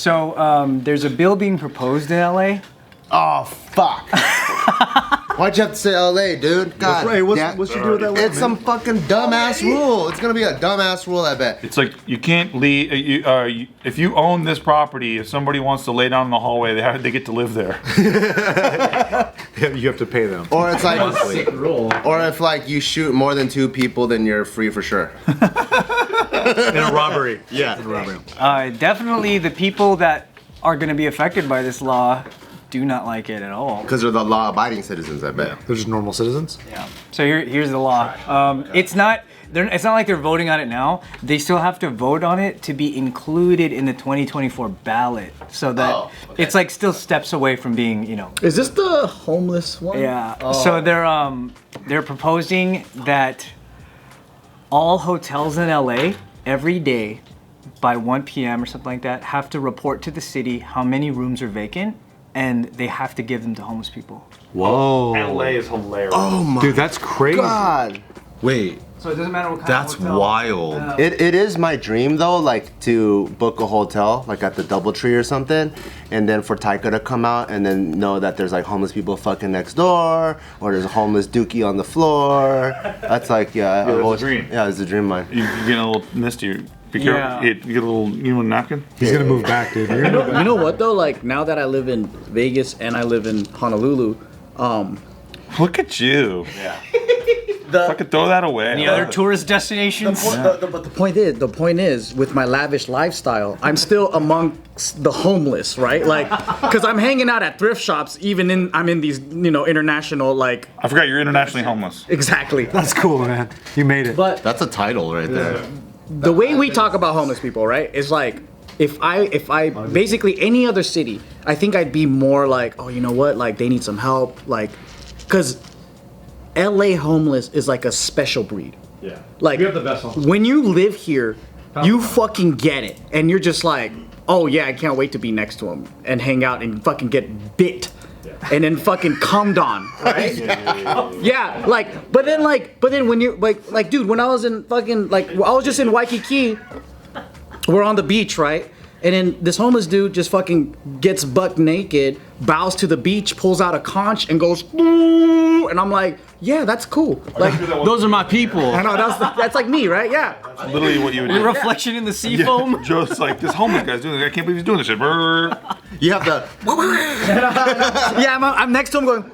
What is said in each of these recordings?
So there's a bill being proposed in LA. Oh, fuck. Why'd you have to say LA, dude? God, what's your deal with LA? It's some fucking dumbass rule. It's gonna be a dumbass rule, I bet. It's like you can't leave. If you own this property, if somebody wants to lay down in the hallway, they get to live there. You have to pay them. Or it's like, Sick rule. or if like you shoot more than 2 people, then you're free for sure. In a robbery. Yeah. In a robbery. Definitely the people that are going to be affected by this law do not like it at all. Because they're the law-abiding citizens, I bet. They're just normal citizens? Yeah. So here's the law. It's not like they're voting on it now. They still have to vote on it to be included in the 2024 ballot. So that it's like still steps away from being, Is this the homeless one? Yeah. So they're proposing that all hotels in LA every day by 1 p.m. or something like that have to report to the city how many rooms are vacant, and they have to give them to homeless people. Whoa. LA is hilarious. Oh my Dude, that's crazy. God. Wait, So it doesn't matter what kind that's of hotel. wild. It is my dream though, like to book a hotel, like at the DoubleTree or something, and then for Taika to come out and then know that there's like homeless people fucking next door, or there's a homeless dookie on the floor. That's like, yeah, that's a dream. Yeah, it's a dream, man. You're getting a little misty. Be careful. Yeah. You get a little, want a napkin? He's gonna move back, dude. You're gonna move back. You know what though? Like now that I live in Vegas and I live in Honolulu, Look at you. Yeah. Fucking throw that away. Any other tourist destinations? but the point is, with my lavish lifestyle, I'm still amongst the homeless, right? Like, because I'm hanging out at thrift shops, I'm in these, international, like. I forgot you're internationally homeless. Exactly. That's cool, man. You made it. But That's a title right there. the way we talk about homeless people, right, is like, if I basically any other city, I think I'd be more like, oh, you know what, like they need some help, like, because LA homeless is like a special breed. Yeah. Like, We have the best homeless. when you live here, you fucking get it, and you're just like, oh yeah, I can't wait to be next to him and hang out and fucking get bit. And then fucking cummed on, right? Yeah, but then when you're like, dude, when I was in fucking, I was just in Waikiki, we're on the beach, right? And then this homeless dude just fucking gets buck naked, bows to the beach, pulls out a conch, and goes, "Ooh," and I'm like, yeah, that's cool. Like, Those are my people. I know that's like me, right? Yeah. Literally what you would Your do. reflection in the sea foam? Joe's like, this homeless guy's doing this. I can't believe he's doing this shit. Brrr. You have to. Yeah, I'm next to him going.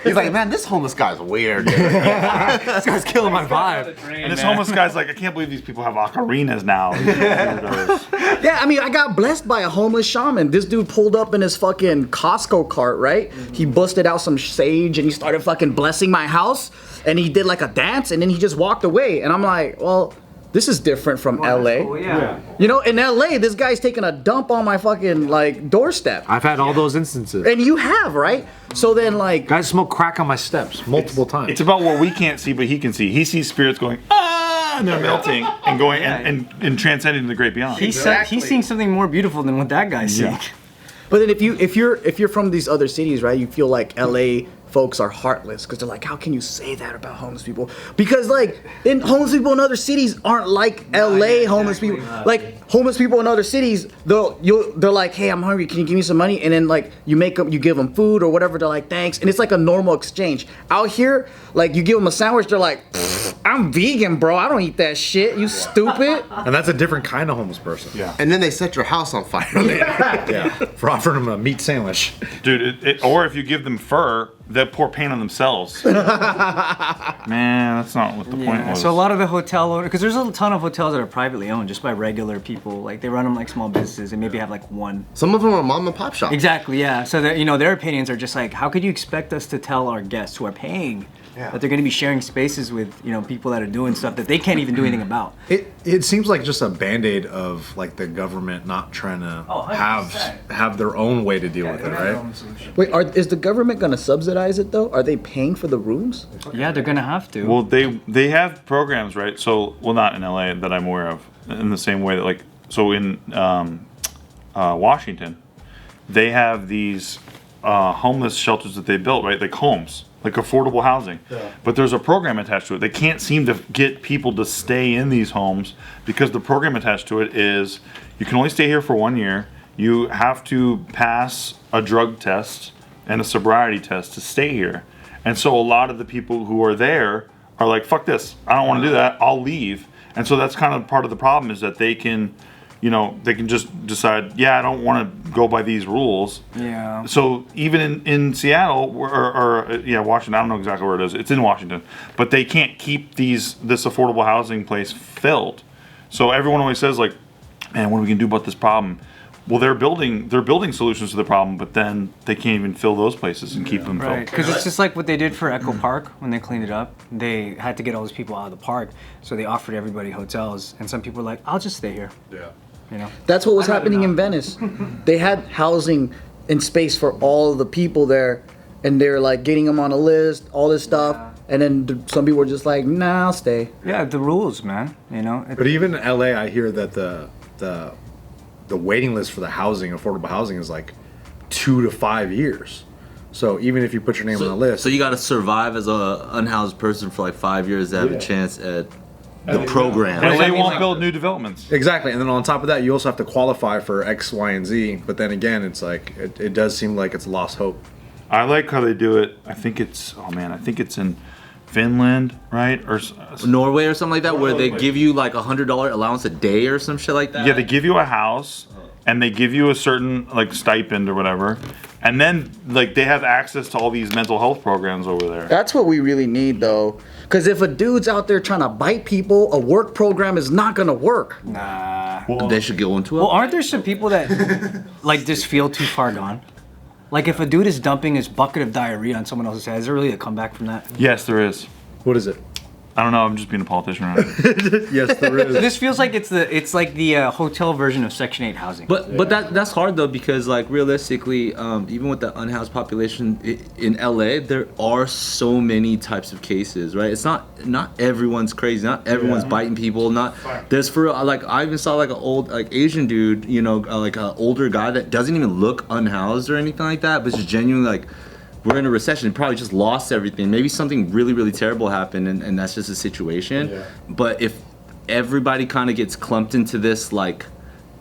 He's like, man, this homeless guy's weird. Dude. This guy's killing my vibe. And this homeless guy's like, I can't believe these people have ocarinas now. Yeah, I mean, I got blessed by a homeless shaman. This dude pulled up in his fucking Costco cart, right? He busted out some sage and he started fucking blessing my house. And he did like a dance and then he just walked away. And I'm like, well, this is different from LA. Cool, yeah. You know, in LA, this guy's taking a dump on my fucking like doorstep. I've had all those instances. And you have, right? So then like, Guys smoke crack on my steps multiple times. It's about what we can't see, but he can see. He sees spirits going, ah, and they're melting and going and transcending to the great beyond. He's seeing something more beautiful than what that guy's seeing. but then if you're from these other cities, right? You feel like LA folks are heartless because they're like, how can you say that about homeless people? Because like, homeless people in other cities aren't like LA homeless people. Like homeless people in other cities, they're like, hey, I'm hungry. Can you give me some money? And then like you give them food or whatever. They're like, thanks. And it's like a normal exchange. Out here, like you give them a sandwich, they're like, I'm vegan, bro. I don't eat that shit. You stupid. And that's a different kind of homeless person. Yeah. And then they set your house on fire. Yeah. For offering them a meat sandwich. Dude, or if you give them fur, they pour paint on themselves. Man, that's not what the point was. So a lot of the hotel owners, because there's a ton of hotels that are privately owned just by regular people. Like they run them like small businesses and maybe have like one. Some of them are mom and pop shops. Exactly, yeah. So that, their opinions are just like, how could you expect us to tell our guests who are paying that they're going to be sharing spaces with people that are doing stuff that they can't even do anything about? It seems like just a band-aid of like the government not trying to have their own way to deal with it, right? Wait, is the government gonna subsidize it though? Are they paying for the rooms? Yeah, they're gonna have to. Well, they have programs, right? So, well, not in LA that I'm aware of. In the same way that, like, so in Washington, they have these homeless shelters that they built, right? Like homes, like affordable housing. But there's a program attached to it. They can't seem to get people to stay in these homes because the program attached to it is you can only stay here for 1 year. You have to pass a drug test and a sobriety test to stay here. And so a lot of the people who are there are like, fuck this, I don't want to do that, I'll leave. And so that's kind of part of the problem is that they can, you know, they can just decide, yeah, I don't want to go by these rules. Yeah. So even in Seattle or Washington, I don't know exactly where it is. It's in Washington, but they can't keep this affordable housing place filled. So everyone always says like, man, what are we gonna do about this problem? Well, they're building solutions to the problem, but then they can't even fill those places and keep them Right, filled. because it's just like what they did for Echo Park when they cleaned it up. They had to get all these people out of the park, so they offered everybody hotels, and some people were like, "I'll just stay here." Yeah. You know. That's what was happening in Venice. They had housing and space for all of the people there, and they're like getting them on a list, all this stuff, and then some people were just like, "Nah, I'll stay." Yeah, the rules, man. You know. But even in LA, I hear that the waiting list for the housing, affordable housing, is like 2 to 5 years. So even if you put your name on the list, So you got to survive as a unhoused person for like 5 years to have a chance at the program. And they won't build new developments. exactly. And then on top of that, you also have to qualify for X, Y, and Z. But then again, it's like it does seem like it's lost hope. I like how they do it. I think it's in Finland, right? Or Norway or something like that, where they give you like $100 allowance a day or some shit like that. yeah, they give you a house and they give you a certain like stipend or whatever, and then like they have access to all these mental health programs over there. That's what we really need, though. Because if a dude's out there trying to bite people, a work program is not gonna work. Nah. They should go into it. Well, aren't there some people that like just feel too far gone? Like if a dude is dumping his bucket of diarrhea on someone else's head, is there really a comeback from that? Yes, there is. What is it? I don't know. I'm just being a politician right now. Yes, there is. This feels like it's like the hotel version of Section 8 housing. But that's hard though, because like realistically, even with the unhoused population in LA, there are so many types of cases, right? It's not everyone's crazy, not everyone's biting people, there's for like I even saw like an old like Asian dude, you know, like an older guy that doesn't even look unhoused or anything like that, but just genuinely like, we're in a recession, probably just lost everything. Maybe something really, really terrible happened and that's just a situation. Yeah. But if everybody kind of gets clumped into this, like,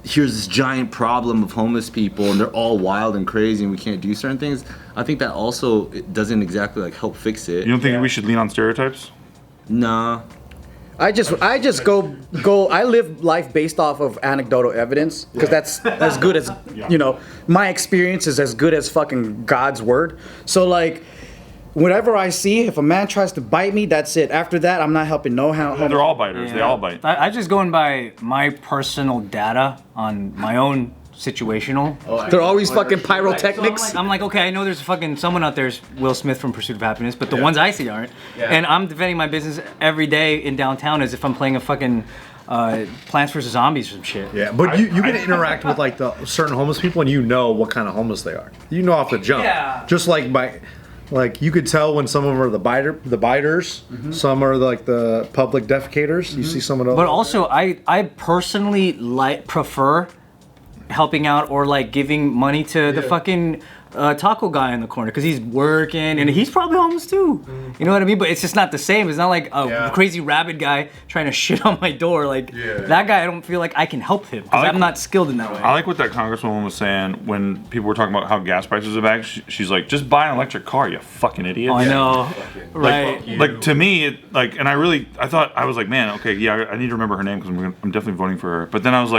here's this giant problem of homeless people and they're all wild and crazy and we can't do certain things, I think that also it doesn't exactly like help fix it. You don't think we should lean on stereotypes? Nah. I just go. I live life based off of anecdotal evidence because that's as good as you know. My experience is as good as fucking God's word. So like, whatever I see, if a man tries to bite me, that's it. After that, I'm not helping no how. They're all biters. They all bite. I just going by my personal data on my own situational. They're always fucking pyrotechnics. I'm like, okay, I know there's fucking someone out there's Will Smith from Pursuit of Happiness, but the ones I see aren't. And I'm defending my business every day in downtown as if I'm playing a fucking Plants vs. Zombies or some shit. Yeah, but you can interact with like the certain homeless people and you know what kind of homeless they are. You know off the jump. Yeah. Just like like you could tell when some of them are the biters, some are like the public defecators. You see some of those. But also, I personally prefer helping out or like giving money to the fucking taco guy in the corner because he's working and he's probably homeless too. You know what I mean? But it's just not the same. It's not like a crazy rabid guy trying to shit on my door. Like that guy, I don't feel like I can help him because I'm not skilled in that way. I like what that congresswoman was saying when people were talking about how gas prices are back. She's like, just buy an electric car, you fucking idiot. I know, right? Like to me, it like, and I was like, man, okay, yeah, I need to remember her name because I'm definitely voting for her. But then I was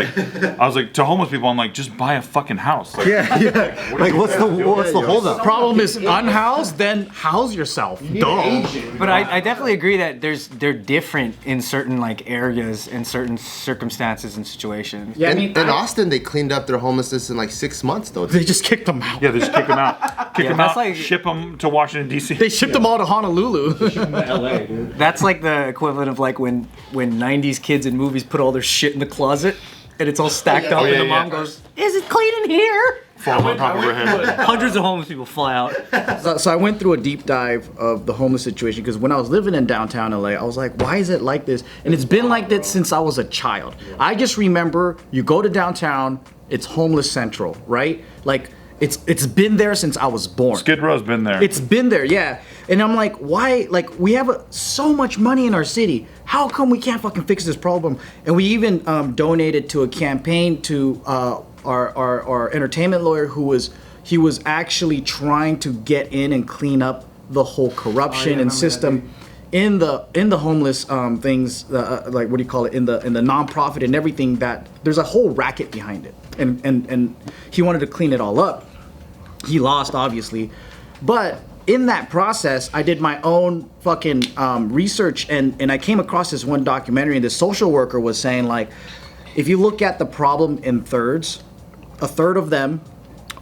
like, to homeless people, I'm like, just buy a fucking house. Like, Like, what's the holdup? Problem is unhoused, then house yourself. Duh. But I definitely agree that they're different in certain like areas and certain circumstances and situations. Yeah, In Austin, they cleaned up their homelessness in like 6 months, though. They just kicked them out. yeah, they just kick them out. Kick them that's out, like- ship them to Washington, D.C. They shipped them all to Honolulu. That's like the equivalent of like when 90s kids in movies put all their shit in the closet and it's all stacked up and the mom goes, "Is it clean in here?" Falls on top of her head. Hundreds of homeless people fly out. So I went through a deep dive of the homeless situation because when I was living in downtown LA, I was like, why is it like this? And it's been like that since I was a child. I just remember you go to downtown, it's homeless central, right? Like It's been there since I was born. Skid Row's been there. It's been there, yeah. And I'm like, why? Like, we have so much money in our city. How come we can't fucking fix this problem? And we even donated to a campaign to our entertainment lawyer who was actually trying to get in and clean up the whole corruption and system in the homeless things, like what do you call it, in the nonprofit and everything. That there's a whole racket behind it, and he wanted to clean it all up. He lost, obviously, but in that process, I did my own fucking research, and I came across this one documentary, and this social worker was saying, like, if you look at the problem in thirds, a third of them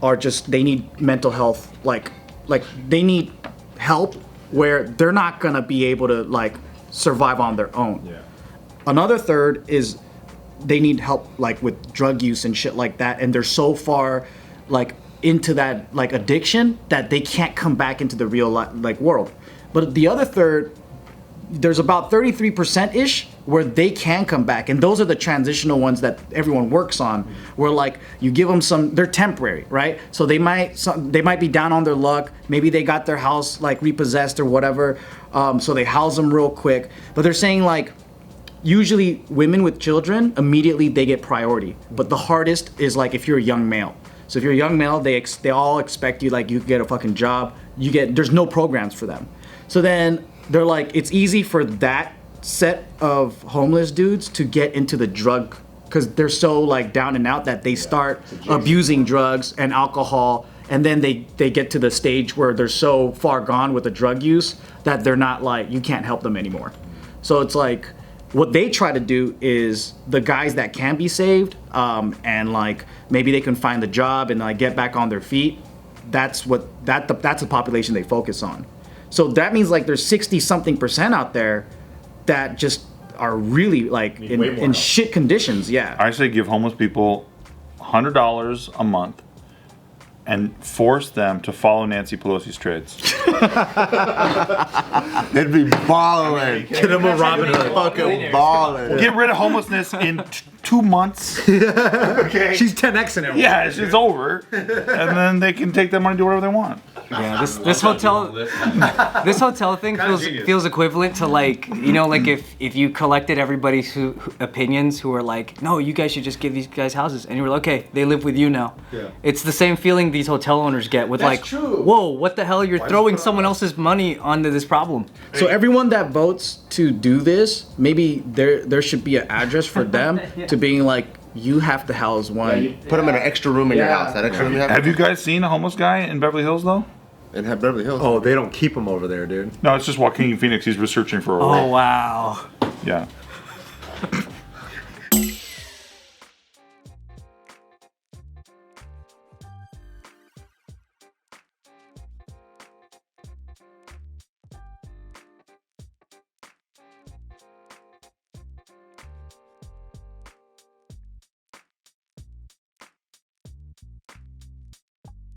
are just, they need mental health, like they need help where they're not gonna be able to like survive on their own. Yeah. Another third is they need help like with drug use and shit like that, and they're so far like into that like addiction that they can't come back into the real like world. But the other third, there's about 33%-ish where they can come back, and those are the transitional ones that everyone works on, where like you give them some, they're temporary, right? So they might be down on their luck, maybe they got their house like repossessed or whatever, so they house them real quick. But they're saying like usually women with children, immediately they get priority, but the hardest is like if you're a young male. So if you're a young male, they all expect you, like, you get a fucking job, there's no programs for them. So then they're like, it's easy for that set of homeless dudes to get into the drug, because they're so like down and out that they start abusing drugs and alcohol, and then they get to the stage where they're so far gone with the drug use that they're not, like, you can't help them anymore. So it's like, what they try to do is the guys that can be saved, and like maybe they can find a job and like get back on their feet. That's the population they focus on. So that means like there's 60-something% out there that just are really like in shit conditions. Yeah. I say give homeless people $100 a month and force them to follow Nancy Pelosi's trades. They'd be balling. Get them a Robin Hood. Fucking balling. Get rid of homelessness in 2 months. Okay. She's 10Xing everyone. Yeah, it's over, and then they can take that money and do whatever they want. Yeah, this hotel thing feels equivalent to like, you know, like if you collected everybody's who opinions who were like, no, you guys should just give these guys houses, and you were like, okay, they live with you now. Yeah. It's the same feeling these hotel owners get with like, whoa, what the hell? You're throwing someone else's money onto this problem. So everyone that votes to do this, maybe there should be an address for them to being like, you have to house one. Yeah, put them in an extra room in your house. That extra room you have you guys seen a homeless guy in Beverly Hills though? And have Beverly Hills. Oh, they don't keep them over there, dude. No, it's just Joaquin Phoenix. He's researching for a role. Oh wow. Yeah.